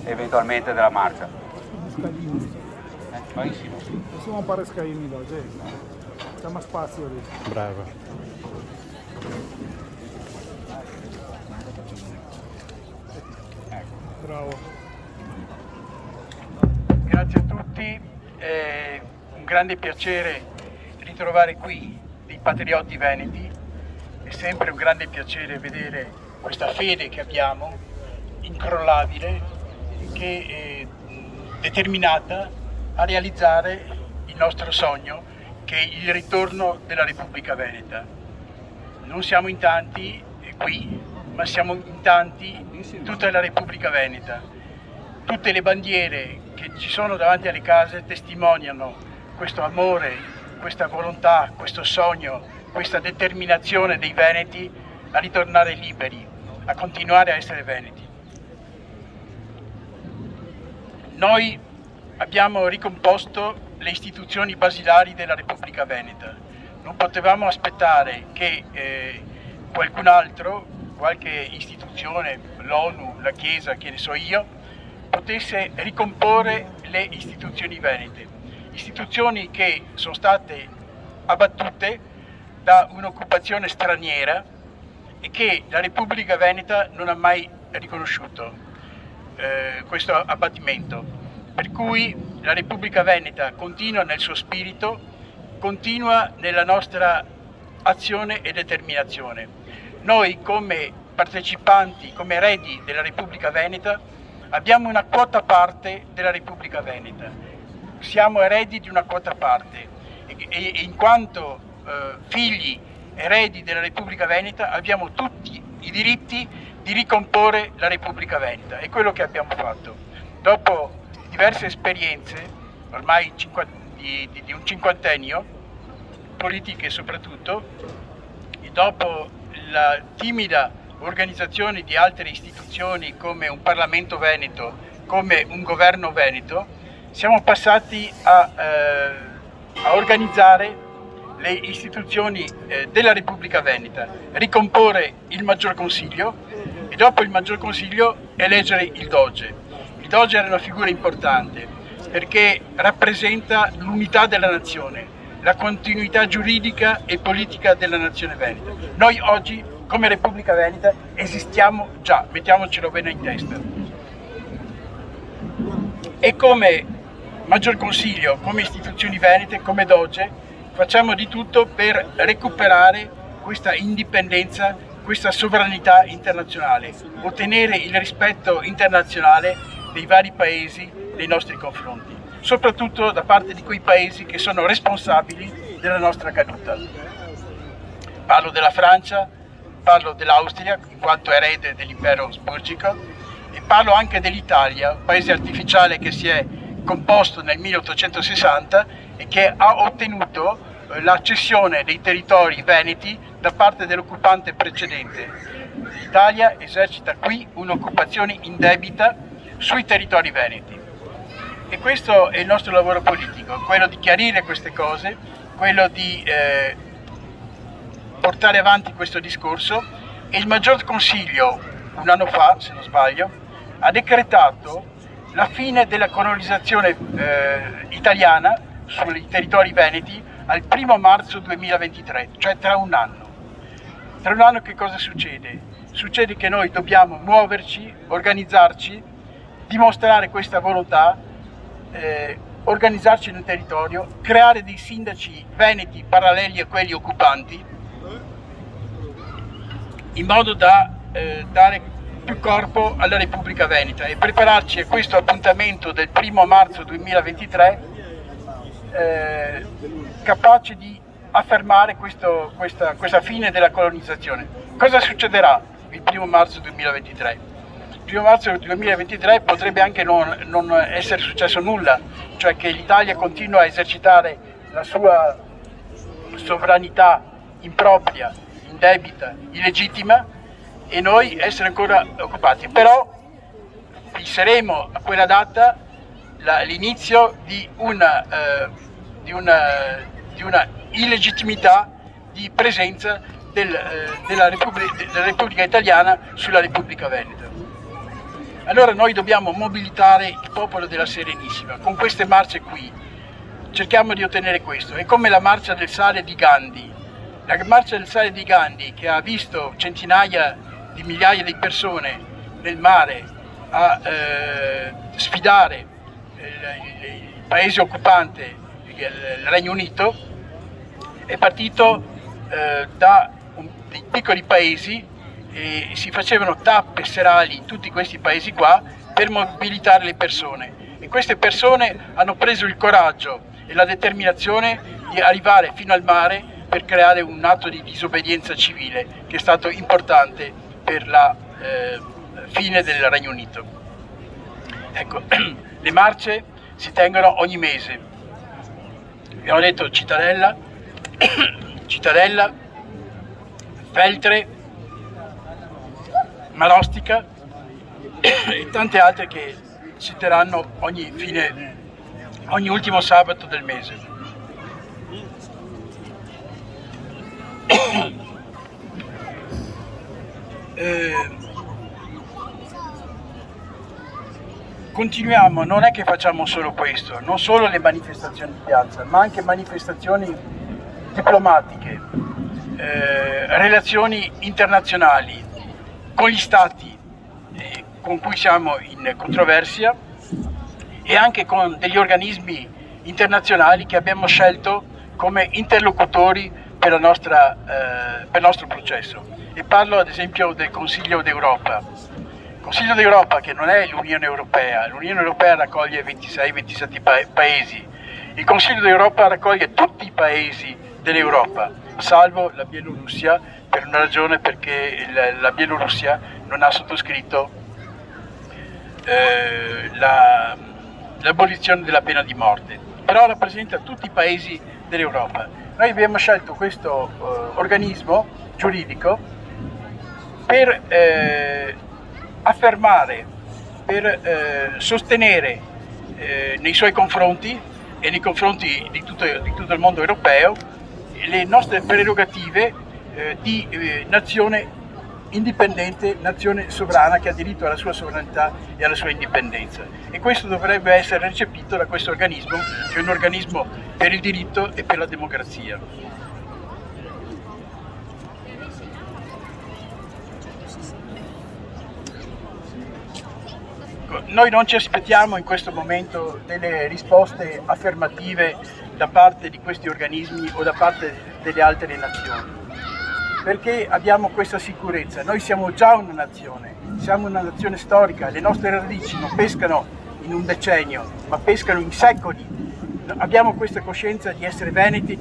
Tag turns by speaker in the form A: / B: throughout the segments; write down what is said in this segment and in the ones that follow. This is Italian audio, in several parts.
A: eventualmente della marcia.
B: Scalini.
A: Bravissimo.
B: Possiamo fare Scalini da gente. C'è más spazio lì.
C: Bravo.
B: Bravo.
D: Grazie a tutti, è un grande piacere ritrovare qui dei patrioti veneti, è sempre un grande piacere vedere questa fede che abbiamo, incrollabile, che è determinata a realizzare il nostro sogno, che è il ritorno della Repubblica Veneta. Non siamo in tanti qui, ma siamo in tanti in tutta la Repubblica Veneta. Tutte le bandiere che ci sono davanti alle case testimoniano questo amore, questa volontà, questo sogno, questa determinazione dei veneti a ritornare liberi, a continuare a essere veneti. Noi abbiamo ricomposto le istituzioni basilari della Repubblica Veneta. Non potevamo aspettare che qualcun altro, qualche istituzione, l'ONU, la Chiesa, che ne so io, potesse ricomporre le istituzioni venete. Istituzioni che sono state abbattute da un'occupazione straniera e che la Repubblica Veneta non ha mai riconosciuto questo abbattimento. Per cui la Repubblica Veneta continua nel suo spirito, continua nella nostra azione e determinazione. Noi come partecipanti, come eredi della Repubblica Veneta, abbiamo una quota parte della Repubblica Veneta. Siamo eredi di una quota parte e in quanto figli eredi della Repubblica Veneta abbiamo tutti i diritti di ricomporre la Repubblica Veneta. È quello che abbiamo fatto. Dopo diverse esperienze, ormai di un cinquantennio, politiche soprattutto, e dopo la timida organizzazione di altre istituzioni come un Parlamento veneto, come un governo veneto, siamo passati a organizzare le istituzioni della Repubblica Veneta, ricomporre il Maggior Consiglio e dopo il Maggior Consiglio eleggere il Doge. Il Doge era una figura importante perché rappresenta l'unità della nazione, la continuità giuridica e politica della nazione veneta. Noi oggi come Repubblica Veneta esistiamo già, mettiamocelo bene in testa. E come Maggior Consiglio, come istituzioni venete, come Doge, facciamo di tutto per recuperare questa indipendenza, questa sovranità internazionale, ottenere il rispetto internazionale dei vari paesi nei nostri confronti, soprattutto da parte di quei paesi che sono responsabili della nostra caduta. Parlo della Francia, parlo dell'Austria, in quanto erede dell'impero asburgico, e parlo anche dell'Italia, un paese artificiale che si è composto nel 1860 e che ha ottenuto la cessione dei territori veneti da parte dell'occupante precedente. L'Italia esercita qui un'occupazione indebita sui territori veneti. E questo è il nostro lavoro politico, quello di chiarire queste cose, quello di portare avanti questo discorso, e il Maggior Consiglio, un anno fa, se non sbaglio, ha decretato la fine della colonizzazione italiana sui territori veneti al 1° marzo 2023, cioè tra un anno. Tra un anno che cosa succede? Succede che noi dobbiamo muoverci, organizzarci, dimostrare questa volontà, organizzarci nel territorio, creare dei sindaci veneti paralleli a quelli occupanti, in modo da dare più corpo alla Repubblica Veneta e prepararci a questo appuntamento del 1° marzo 2023 capace di affermare questa fine della colonizzazione. Cosa succederà il 1° marzo 2023? Il 1° marzo 2023 potrebbe anche non essere successo nulla, cioè che l'Italia continua a esercitare la sua sovranità impropria, indebita, illegittima, e noi essere ancora occupati. Però fisseremo a quella data l'inizio di una illegittimità di presenza della Repubblica Italiana sulla Repubblica Veneta. Allora noi dobbiamo mobilitare il popolo della Serenissima con queste marce qui. Cerchiamo di ottenere questo. È come la marcia del sale di Gandhi. La marcia del sale di Gandhi, che ha visto centinaia di migliaia di persone nel mare a sfidare il paese occupante, il Regno Unito, è partito da dei piccoli paesi e si facevano tappe serali in tutti questi paesi qua per mobilitare le persone, e queste persone hanno preso il coraggio e la determinazione di arrivare fino al mare per creare un atto di disobbedienza civile che è stato importante per la fine del Regno Unito. Ecco, le marce si tengono ogni mese. Abbiamo detto Cittadella, Cittadella, Feltre, Marostica e tante altre che si terranno ogni ultimo sabato del mese. Continuiamo, non è che facciamo solo questo, non solo le manifestazioni di piazza, ma anche manifestazioni diplomatiche, relazioni internazionali con gli stati con cui siamo in controversia e anche con degli organismi internazionali che abbiamo scelto come interlocutori per il nostro processo. E parlo ad esempio del Consiglio d'Europa. Il Consiglio d'Europa, che non è l'Unione Europea raccoglie 26-27 paesi. Il Consiglio d'Europa raccoglie tutti i paesi dell'Europa, salvo la Bielorussia, per una ragione, perché la Bielorussia non ha sottoscritto l'abolizione della pena di morte, però rappresenta tutti i paesi dell'Europa. Noi abbiamo scelto questo organismo giuridico per affermare, per sostenere nei suoi confronti e nei confronti di tutto il mondo europeo le nostre prerogative di nazione indipendente, nazione sovrana che ha diritto alla sua sovranità e alla sua indipendenza. E questo dovrebbe essere recepito da questo organismo, che è un organismo per il diritto e per la democrazia. Noi non ci aspettiamo in questo momento delle risposte affermative da parte di questi organismi o da parte delle altre nazioni, perché abbiamo questa sicurezza. Noi siamo già una nazione storica, le nostre radici non pescano in un decennio, ma pescano in secoli. Abbiamo questa coscienza di essere veneti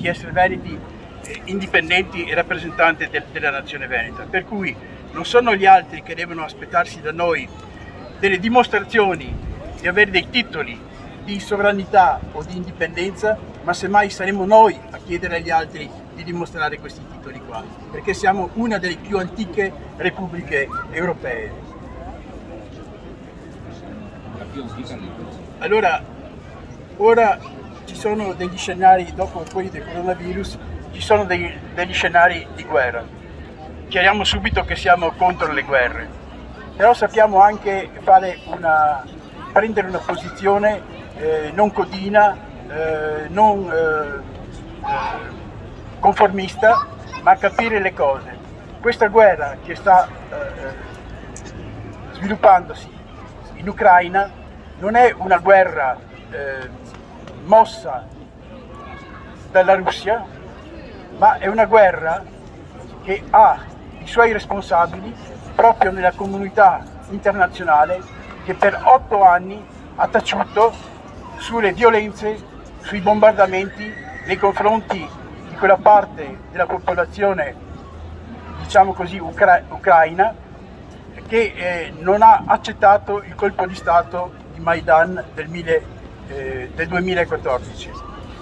D: indipendenti e rappresentanti della nazione veneta, per cui non sono gli altri che devono aspettarsi da noi delle dimostrazioni di avere dei titoli di sovranità o di indipendenza, ma semmai saremo noi a chiedere agli altri di dimostrare questi titoli qua, perché siamo una delle più antiche repubbliche europee. Allora, ora ci sono degli scenari, dopo quelli del coronavirus, ci sono degli scenari di guerra. Chiariamo subito che siamo contro le guerre, però sappiamo anche prendere una posizione non codina, non conformista, ma capire le cose. Questa guerra che sta sviluppandosi in Ucraina non è una guerra mossa dalla Russia, ma è una guerra che ha i suoi responsabili proprio nella comunità internazionale, che per 8 anni ha taciuto sulle violenze, sui bombardamenti nei confronti di quella parte della popolazione, diciamo così, ucraina, che non ha accettato il colpo di Stato di Maidan del 2014.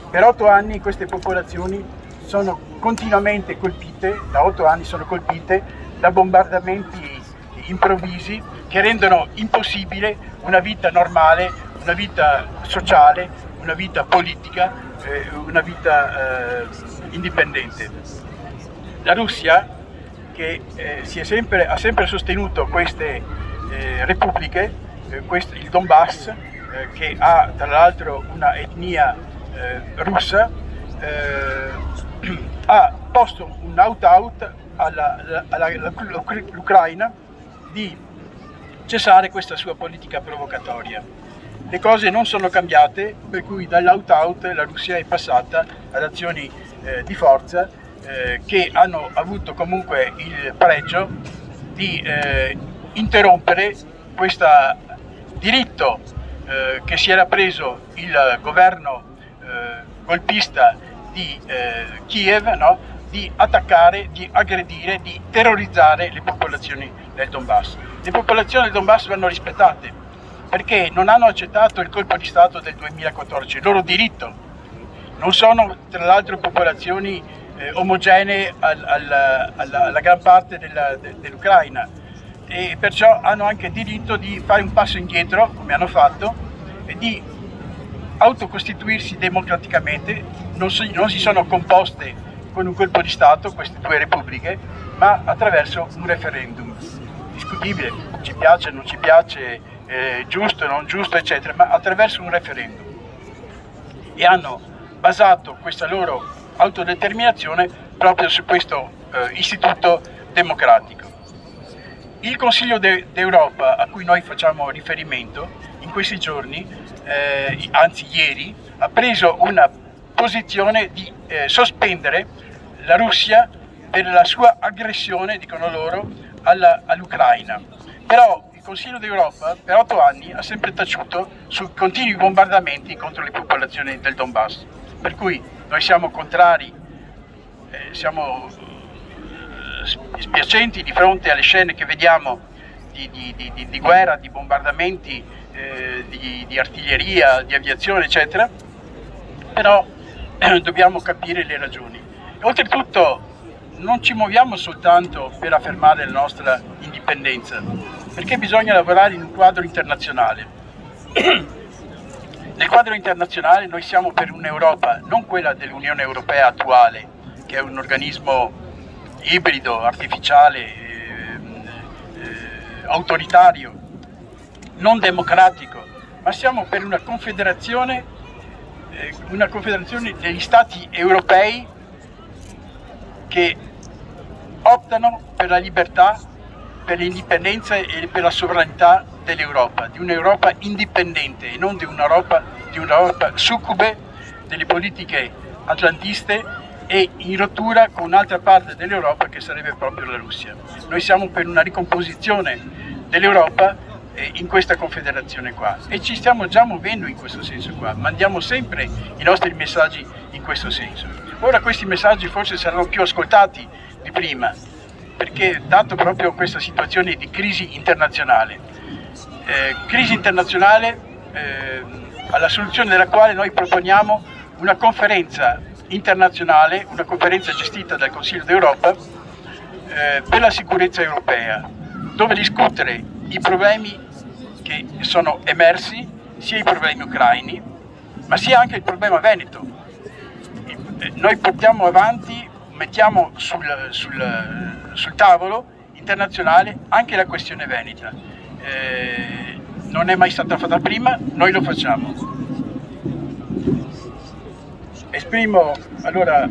D: Per 8 anni queste popolazioni sono continuamente colpite, da 8 anni sono colpite da bombardamenti improvvisi che rendono impossibile una vita normale, una vita sociale, una vita politica, una vita indipendente. La Russia, che ha sempre sostenuto queste repubbliche, il Donbass, che ha tra l'altro una etnia russa, ha posto un out-out all'Ucraina di cessare questa sua politica provocatoria. Le cose non sono cambiate, per cui dall'out-out la Russia è passata ad azioni di forza che hanno avuto comunque il pregio di interrompere questo diritto che si era preso il governo golpista di Kiev, no? Di attaccare, di aggredire, di terrorizzare le popolazioni del Donbass. Le popolazioni del Donbass vanno rispettate perché non hanno accettato il colpo di Stato del 2014, il loro diritto. Non sono tra l'altro popolazioni omogenee alla gran parte dell'Ucraina e perciò hanno anche diritto di fare un passo indietro, come hanno fatto, e di autocostituirsi democraticamente. Non si sono composte con un colpo di Stato queste due repubbliche, ma attraverso un referendum discutibile, ci piace, non ci piace, giusto, non giusto, eccetera, ma attraverso un referendum. E hanno basato questa loro autodeterminazione proprio su questo istituto democratico. Il Consiglio d'Europa, a cui noi facciamo riferimento, in questi giorni, anzi ieri, ha preso una posizione di sospendere la Russia per la sua aggressione, dicono loro, all'Ucraina. Però il Consiglio d'Europa per 8 anni ha sempre taciuto su continui bombardamenti contro le popolazioni del Donbass. Per cui noi siamo contrari, siamo spiacenti di fronte alle scene che vediamo di guerra, di bombardamenti, di artiglieria, di aviazione, eccetera, però dobbiamo capire le ragioni. E oltretutto non ci muoviamo soltanto per affermare la nostra indipendenza, perché bisogna lavorare in un quadro internazionale. Nel quadro internazionale noi siamo per un'Europa, non quella dell'Unione Europea attuale, che è un organismo ibrido, artificiale, autoritario, non democratico, ma siamo per una confederazione degli Stati europei che optano per la libertà, per l'indipendenza e per la sovranità dell'Europa, di un'Europa indipendente e non di un'Europa succube delle politiche atlantiste e in rottura con un'altra parte dell'Europa che sarebbe proprio la Russia. Noi siamo per una ricomposizione dell'Europa in questa confederazione qua e ci stiamo già muovendo in questo senso qua, mandiamo sempre i nostri messaggi in questo senso. Ora questi messaggi forse saranno più ascoltati di prima, perché dato proprio questa situazione di crisi internazionale alla soluzione della quale noi proponiamo una conferenza internazionale, una conferenza gestita dal Consiglio d'Europa per la sicurezza europea, dove discutere i problemi che sono emersi, sia i problemi ucraini, ma sia anche il problema veneto. Noi portiamo avanti, mettiamo sul tavolo internazionale anche la questione veneta. Non è mai stata fatta prima, noi lo facciamo. Esprimo allora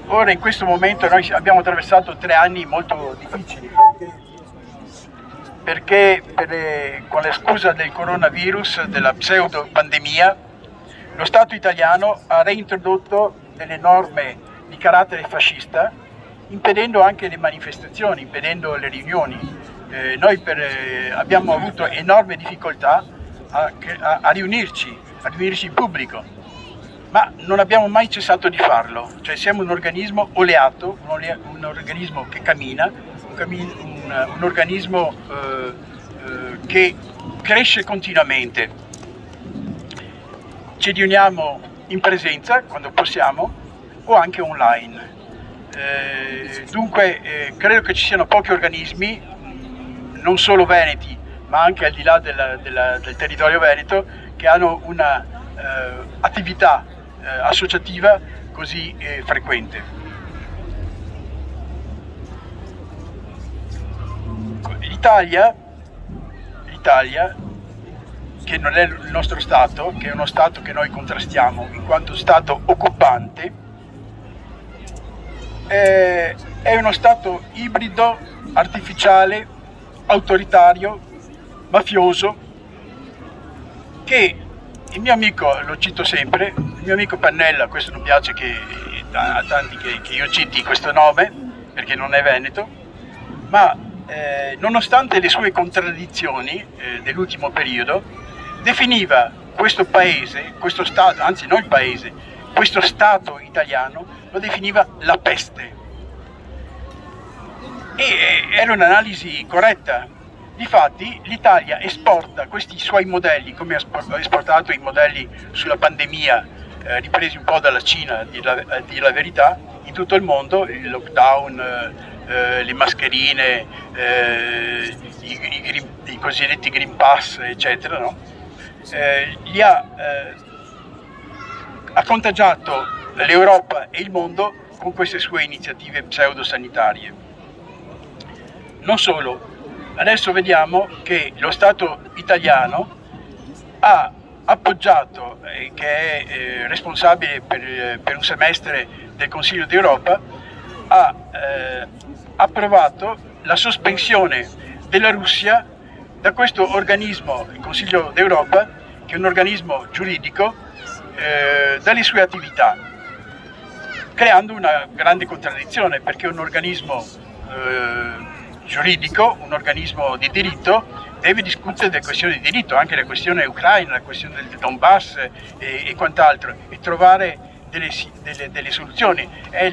D: ora in questo momento noi abbiamo attraversato 3 anni molto difficili perché con la scusa del coronavirus, della pseudo pandemia, lo Stato italiano ha reintrodotto delle norme di carattere fascista, impedendo anche le manifestazioni, impedendo le riunioni. Noi abbiamo avuto enorme difficoltà a riunirci in pubblico, ma non abbiamo mai cessato di farlo, cioè siamo un organismo oleato, un organismo che cammina, un organismo che cresce continuamente. Ci riuniamo in presenza quando possiamo o anche online. Dunque credo che ci siano pochi organismi, non solo veneti, ma anche al di là del territorio veneto, che hanno una attività associativa così frequente. l'Italia, che non è il nostro Stato, che è uno Stato che noi contrastiamo in quanto Stato occupante, è uno Stato ibrido, artificiale, autoritario, mafioso, che il mio amico, lo cito sempre, il mio amico Pannella, questo non piace a tanti che io citi questo nome, perché non è veneto, ma nonostante le sue contraddizioni dell'ultimo periodo, definiva questo paese, questo Stato, anzi non il paese, questo Stato italiano, lo definiva la peste. E era un'analisi corretta. Difatti l'Italia esporta questi suoi modelli, come ha esportato i modelli sulla pandemia, ripresi un po' dalla Cina, a dire la verità, in tutto il mondo, il lockdown, le mascherine, i cosiddetti Green Pass, eccetera, no? Ha contagiato l'Europa e il mondo con queste sue iniziative pseudo-sanitarie. Non solo. Adesso vediamo che lo Stato italiano ha appoggiato, che è responsabile per un semestre del Consiglio d'Europa, ha approvato la sospensione della Russia da questo organismo, il Consiglio d'Europa, che è un organismo giuridico, dalle sue attività, creando una grande contraddizione, perché un organismo giuridico, un organismo di diritto, deve discutere delle questioni di diritto, anche la questione ucraina, la questione del Donbass e quant'altro, e trovare delle soluzioni. È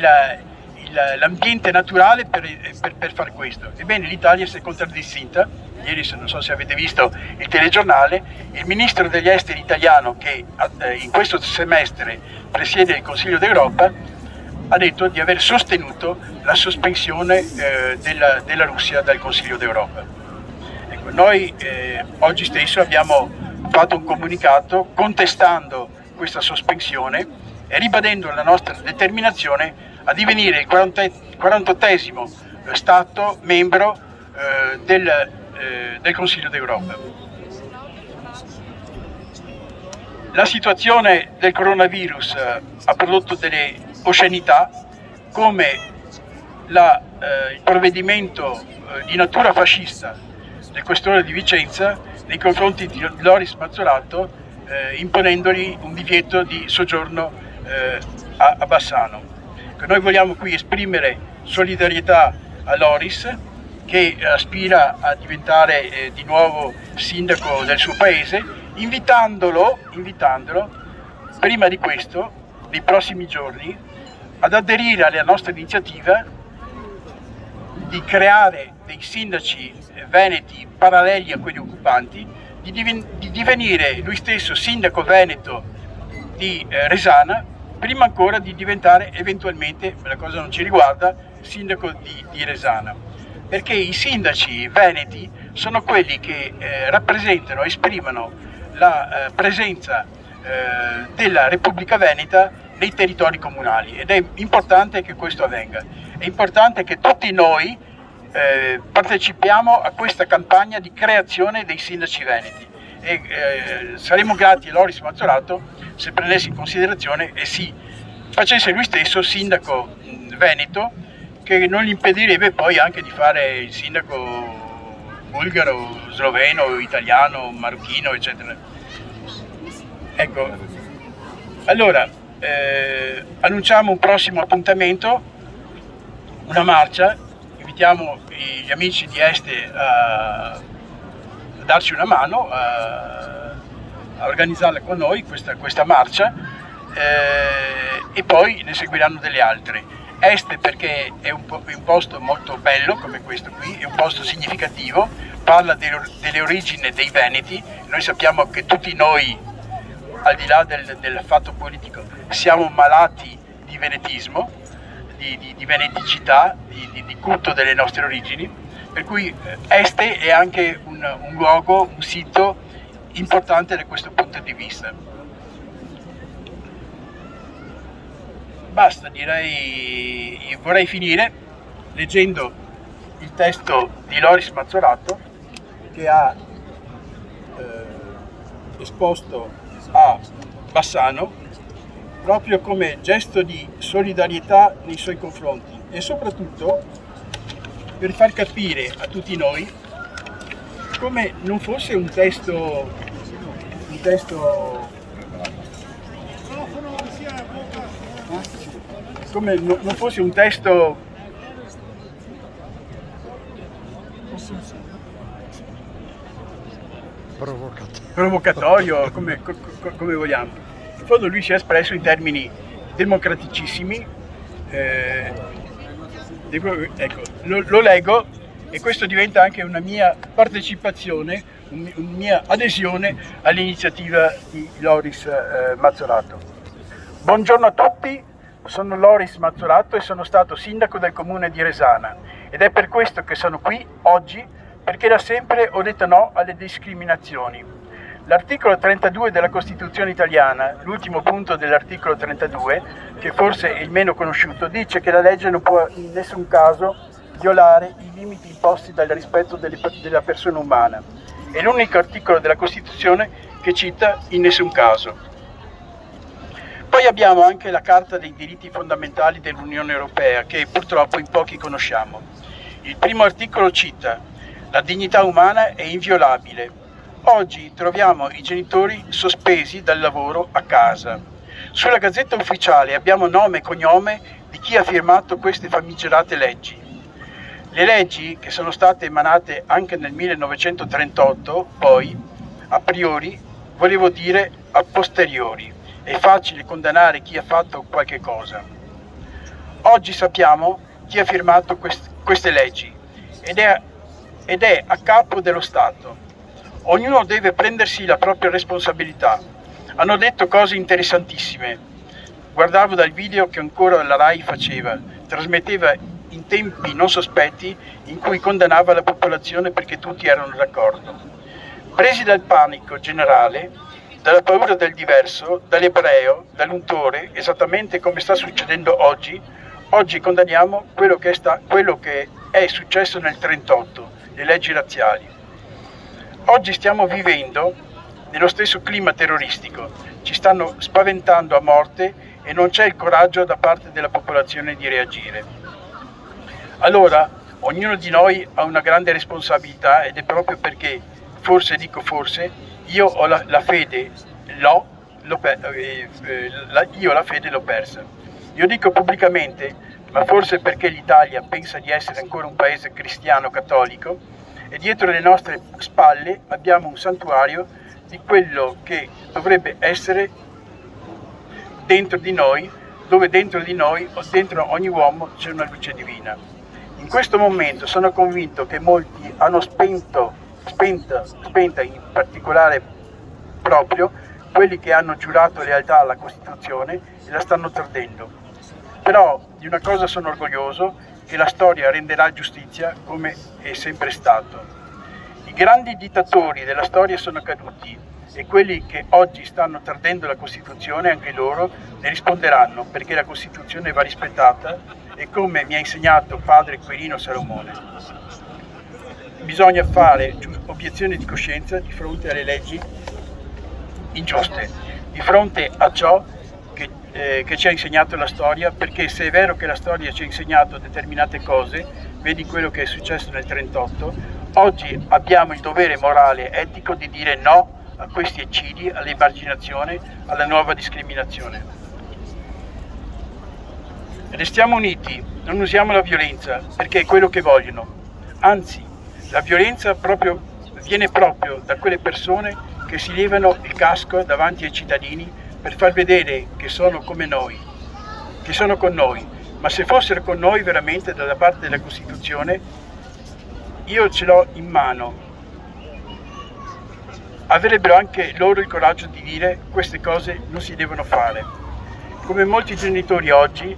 D: l'ambiente naturale per fare questo. Ebbene, l'Italia si è contraddistinta. Ieri, non so se avete visto il telegiornale, il ministro degli esteri italiano, che in questo semestre presiede il Consiglio d'Europa, ha detto di aver sostenuto la sospensione della Russia dal Consiglio d'Europa. Ecco, noi oggi stesso abbiamo fatto un comunicato contestando questa sospensione e ribadendo la nostra determinazione a divenire il 48esimo Stato membro del Consiglio d'Europa. La situazione del coronavirus ha prodotto delle oscenità, come il provvedimento di natura fascista del questore di Vicenza nei confronti di Loris Mazzolato, imponendogli un divieto di soggiorno a Bassano. Noi vogliamo qui esprimere solidarietà a Loris, che aspira a diventare di nuovo sindaco del suo paese, invitandolo prima di questo, nei prossimi giorni, ad aderire alla nostra iniziativa di creare dei sindaci veneti paralleli a quelli occupanti, di divenire lui stesso sindaco veneto di Resana, prima ancora di diventare eventualmente, la cosa non ci riguarda, sindaco di Resana. Perché i sindaci veneti sono quelli che rappresentano, esprimono la presenza della Repubblica Veneta nei territori comunali, ed è importante che questo avvenga. È importante che tutti noi partecipiamo a questa campagna di creazione dei sindaci veneti e saremo grati a Loris Mazzolato se prendesse in considerazione e si facesse lui stesso sindaco veneto, che non gli impedirebbe poi anche di fare il sindaco bulgaro, sloveno, italiano, marocchino, eccetera. Ecco, allora annunciamo un prossimo appuntamento, una marcia. Invitiamo gli amici di Este a darci una mano, a organizzarla con noi, questa marcia, e poi ne seguiranno delle altre. Este perché è un posto molto bello come questo qui, è un posto significativo, parla delle origini dei Veneti. Noi sappiamo che tutti noi, al di là del fatto politico, siamo malati di venetismo, di veneticità, di culto delle nostre origini, per cui Este è anche un luogo, un sito importante da questo punto di vista. Basta, vorrei finire leggendo il testo di Loris Mazzolato, che ha esposto a Bassano proprio come gesto di solidarietà nei suoi confronti e soprattutto per far capire a tutti noi come non fosse un testo come non fosse un testo provocatorio, come vogliamo. In fondo lui si è espresso in termini democraticissimi, ecco, lo leggo e questo diventa anche una mia partecipazione, una mia adesione all'iniziativa di Loris Mazzolato. Buongiorno a tutti, sono Loris Mazzolato e sono stato sindaco del comune di Resana ed è per questo che sono qui oggi, perché da sempre ho detto no alle discriminazioni. L'articolo 32 della Costituzione italiana, l'ultimo punto dell'articolo 32, che forse è il meno conosciuto, dice che la legge non può in nessun caso violare i limiti imposti dal rispetto della persona umana. È l'unico articolo della Costituzione che cita in nessun caso. Poi abbiamo anche la Carta dei diritti fondamentali dell'Unione Europea, che purtroppo in pochi conosciamo. Il primo articolo cita: la dignità umana è inviolabile. Oggi troviamo i genitori sospesi dal lavoro a casa. Sulla Gazzetta Ufficiale abbiamo nome e cognome di chi ha firmato queste famigerate leggi. Le leggi, che sono state emanate anche nel 1938, poi, a priori, volevo dire a posteriori. È facile condannare chi ha fatto qualche cosa. Oggi sappiamo chi ha firmato queste leggi ed è a capo dello Stato. Ognuno deve prendersi la propria responsabilità. Hanno detto cose interessantissime. Guardavo dal video che ancora la RAI trasmetteva in tempi non sospetti in cui condannava la popolazione perché tutti erano d'accordo. Presi dal panico generale, dalla paura del diverso, dall'ebreo, dall'untore, esattamente come sta succedendo oggi condanniamo quello che è successo nel 1938, le leggi razziali. Oggi stiamo vivendo nello stesso clima terroristico, ci stanno spaventando a morte e non c'è il coraggio da parte della popolazione di reagire. Allora, ognuno di noi ha una grande responsabilità ed è proprio perché, forse dico forse, io ho la fede, io la fede l'ho persa. Io dico pubblicamente, ma forse perché l'Italia pensa di essere ancora un paese cristiano cattolico, e dietro le nostre spalle abbiamo un santuario di quello che dovrebbe essere dentro di noi, dove dentro di noi o dentro ogni uomo c'è una luce divina. In questo momento sono convinto che molti hanno spenta in particolare proprio quelli che hanno giurato lealtà alla Costituzione e la stanno tradendo. Però di una cosa sono orgoglioso, che la storia renderà giustizia come è sempre stato. I grandi dittatori della storia sono caduti e quelli che oggi stanno tradendo la Costituzione, anche loro, ne risponderanno perché la Costituzione va rispettata e come mi ha insegnato padre Quirino Salomone. Bisogna fare obiezione di coscienza di fronte alle leggi ingiuste, di fronte a ciò che ci ha insegnato la storia, perché se è vero che la storia ci ha insegnato determinate cose, vedi quello che è successo nel 1938, oggi abbiamo il dovere morale e etico di dire no a questi eccidi, all'emarginazione, alla nuova discriminazione. Restiamo uniti, non usiamo la violenza, perché è quello che vogliono. Anzi, la violenza viene proprio da quelle persone che si levano il casco davanti ai cittadini per far vedere che sono come noi, che sono con noi, ma se fossero con noi veramente dalla parte della Costituzione, io ce l'ho in mano, avrebbero anche loro il coraggio di dire queste cose non si devono fare. Come molti genitori oggi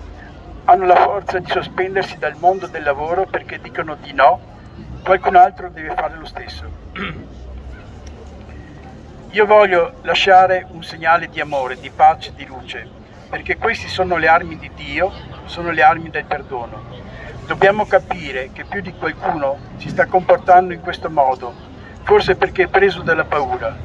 D: hanno la forza di sospendersi dal mondo del lavoro perché dicono di no, qualcun altro deve fare lo stesso. Io voglio lasciare un segnale di amore, di pace, di luce, perché queste sono le armi di Dio, sono le armi del perdono. Dobbiamo capire che più di qualcuno si sta comportando in questo modo, forse perché preso dalla paura.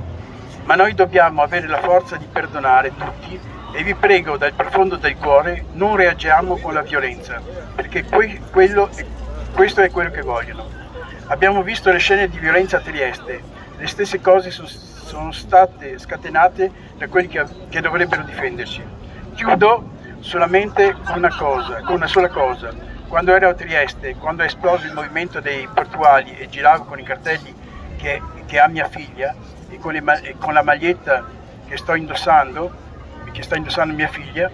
D: Ma noi dobbiamo avere la forza di perdonare tutti e vi prego dal profondo del cuore, non reagiamo con la violenza, perché questo è quello che vogliono. Abbiamo visto le scene di violenza a Trieste, le stesse cose sono state scatenate da quelli che dovrebbero difenderci. Chiudo solamente con una sola cosa. Quando ero a Trieste, quando è esploso il movimento dei portuali e giravo con i cartelli che ha mia figlia e con la maglietta che sta indossando mia figlia,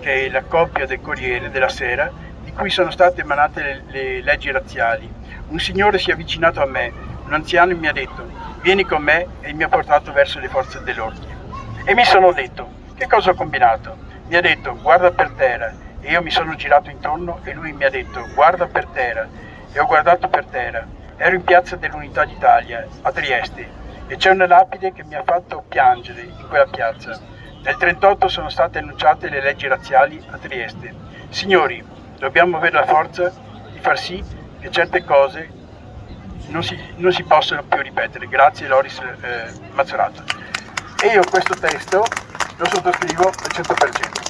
D: che è la coppia del Corriere della Sera, di cui sono state emanate le leggi razziali, un signore si è avvicinato a me, un anziano mi ha detto vieni con me e mi ha portato verso le forze dell'ordine. E mi sono detto, che cosa ho combinato? Mi ha detto guarda per terra e io mi sono girato intorno e lui mi ha detto guarda per terra e ho guardato per terra. Ero in piazza dell'Unità d'Italia a Trieste e c'è una lapide che mi ha fatto piangere in quella piazza. Nel 1938 sono state annunciate le leggi razziali a Trieste. Signori, dobbiamo avere la forza di far sì che certe cose non si possono più ripetere. Grazie Loris Mazzorato. E io questo testo lo sottoscrivo al 100%.